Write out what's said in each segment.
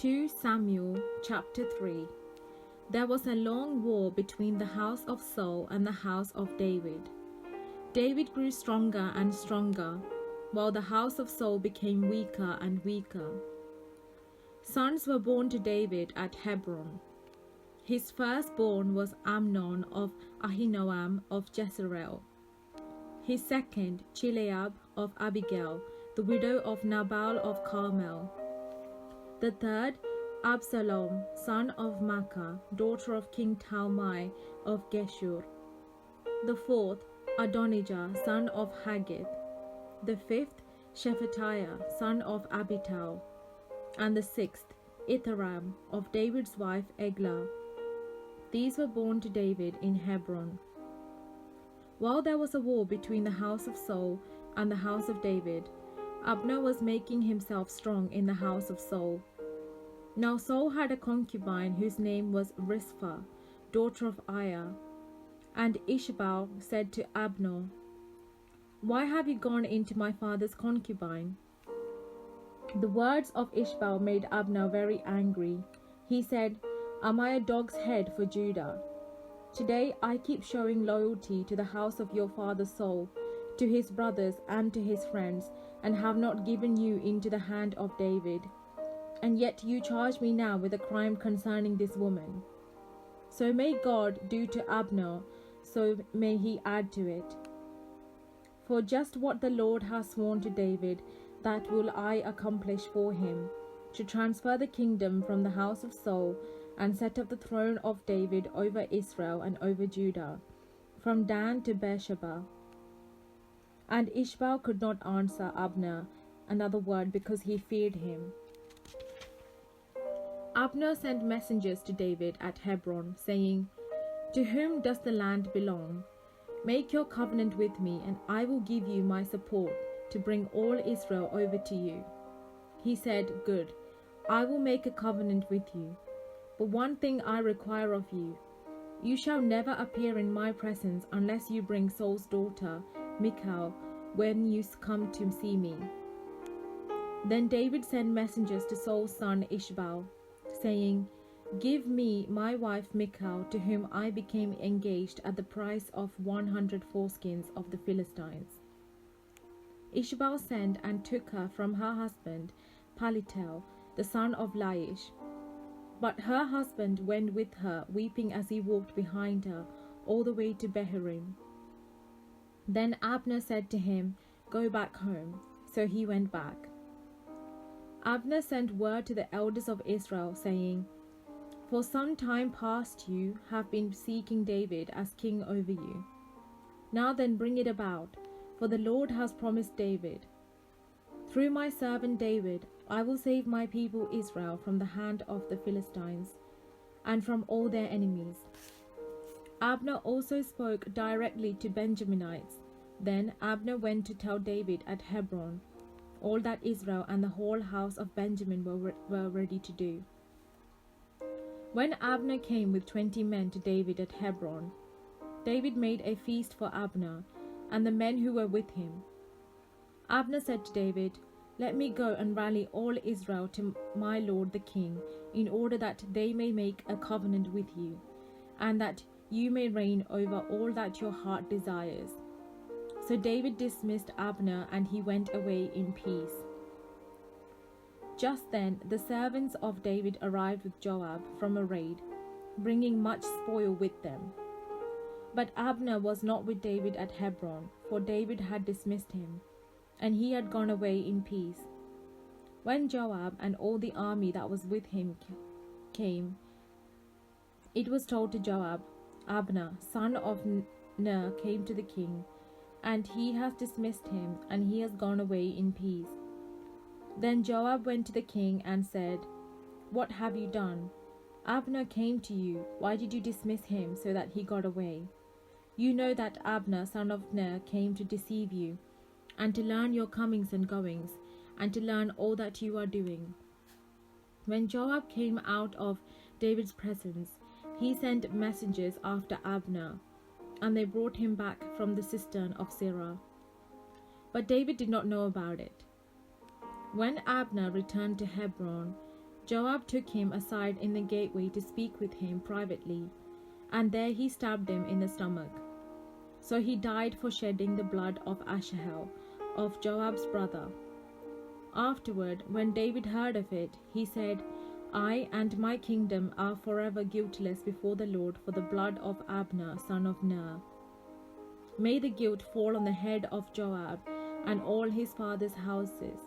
2 Samuel chapter 3. There was a long war between the house of Saul and the house of David. David grew stronger and stronger, while the house of Saul became weaker and weaker. Sons were born to David at Hebron. His firstborn was Amnon of Ahinoam of Jezreel. His second, Chileab of Abigail, the widow of Nabal of Carmel. The third, Absalom, son of Maacah, daughter of King Talmai of Geshur. The fourth, Adonijah, son of Haggith. The fifth, Shephatiah, son of Abital. And the sixth, Ithram, of David's wife Eglah. These were born to David in Hebron. While there was a war between the house of Saul and the house of David, Abner was making himself strong in the house of Saul. Now Saul had a concubine whose name was Rizpah, daughter of Aiah. And Ishbaal said to Abner, "Why have you gone into my father's concubine?" The words of Ishbaal made Abner very angry. He said, "Am I a dog's head for Judah? Today I keep showing loyalty to the house of your father Saul, to his brothers and to his friends, and have not given you into the hand of David. And yet you charge me now with a crime concerning this woman. So may God do to Abner, so may he add to it. For just what the Lord has sworn to David, that will I accomplish for him, to transfer the kingdom from the house of Saul, and set up the throne of David over Israel and over Judah, from Dan to Beersheba." And Ishbaal could not answer Abner another word, because he feared him. Abner sent messengers to David at Hebron, saying, "To whom does the land belong? Make your covenant with me, and I will give you my support to bring all Israel over to you." He said, "Good, I will make a covenant with you. But one thing I require of you. You shall never appear in my presence unless you bring Saul's daughter, Michal, when you come to see me." Then David sent messengers to Saul's son Ishbaal, saying, "Give me my wife Michal, to whom I became engaged at the price of 100 foreskins of the Philistines." Ishbaal sent and took her from her husband Paltiel, the son of Laish. But her husband went with her, weeping as he walked behind her, all the way to Bahurim. Then Abner said to him, "Go back home." So he went back. Abner sent word to the elders of Israel, saying, "For some time past you have been seeking David as king over you. Now then bring it about, for the Lord has promised David. Through my servant David I will save my people Israel from the hand of the Philistines, and from all their enemies." Abner also spoke directly to Benjaminites. Then Abner went to tell David at Hebron all that Israel and the whole house of Benjamin were ready to do. When Abner came with 20 men to David at Hebron, David made a feast for Abner and the men who were with him. Abner said to David, "Let me go and rally all Israel to my lord the king, in order that they may make a covenant with you, and that you may reign over all that your heart desires." So David dismissed Abner, and he went away in peace. Just then the servants of David arrived with Joab from a raid, bringing much spoil with them. But Abner was not with David at Hebron, for David had dismissed him, and he had gone away in peace. When Joab and all the army that was with him came, it was told to Joab, "Abner, son of Ner, came to the king, and he has dismissed him, and he has gone away in peace." Then Joab went to the king and said, "What have you done? Abner came to you. Why did you dismiss him so that he got away? You know that Abner, son of Ner, came to deceive you, and to learn your comings and goings, and to learn all that you are doing." When Joab came out of David's presence, he sent messengers after Abner, and they brought him back from the cistern of Sirah. But David did not know about it. When Abner returned to Hebron, Joab took him aside in the gateway to speak with him privately, and there he stabbed him in the stomach. So he died for shedding the blood of Asahel, of Joab's brother. Afterward, when David heard of it, he said, I and my kingdom are forever guiltless before the Lord for the blood of Abner, son of Ner. May the guilt fall on the head of Joab and all his father's houses,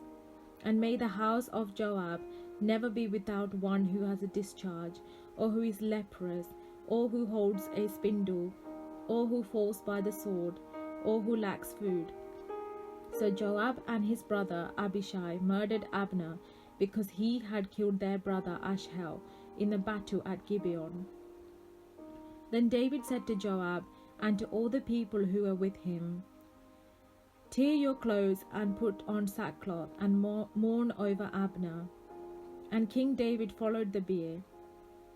and may the house of Joab never be without one who has a discharge, or who is leprous, or who holds a spindle, or who falls by the sword, or who lacks food. So Joab and his brother Abishai murdered Abner, because he had killed their brother Asahel in the battle at Gibeon. Then David said to Joab and to all the people who were with him, Tear your clothes and put on sackcloth and mourn over Abner. And King David followed the bier.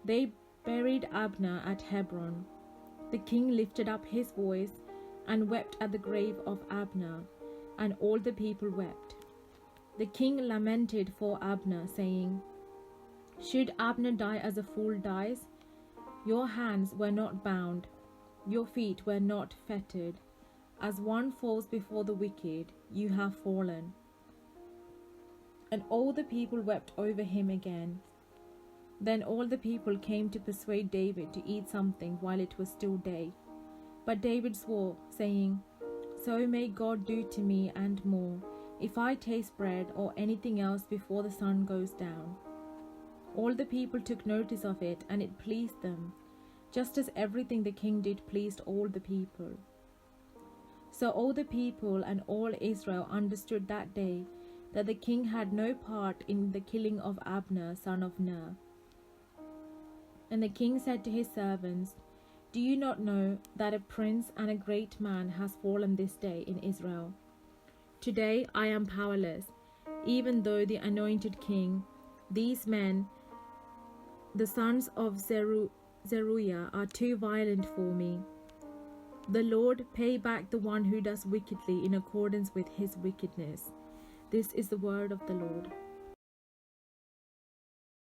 They buried Abner at Hebron. The king lifted up his voice and wept at the grave of Abner, and all the people wept. The king lamented for Abner, saying, Should Abner die as a fool dies? Your hands were not bound, your feet were not fettered. As one falls before the wicked, you have fallen. And all the people wept over him again. Then all the people came to persuade David to eat something while it was still day. But David swore, saying, So may God do to me and more, if I taste bread or anything else before the sun goes down. All the people took notice of it, and it pleased them, just as everything the king did pleased all the people. So all the people and all Israel understood that day that the king had no part in the killing of Abner, son of Ner. And the king said to his servants, Do you not know that a prince and a great man has fallen this day in Israel? Today I am powerless, even though the anointed king, these men, the sons of Zeruiah, are too violent for me. The Lord pay back the one who does wickedly in accordance with his wickedness. This is the word of the Lord.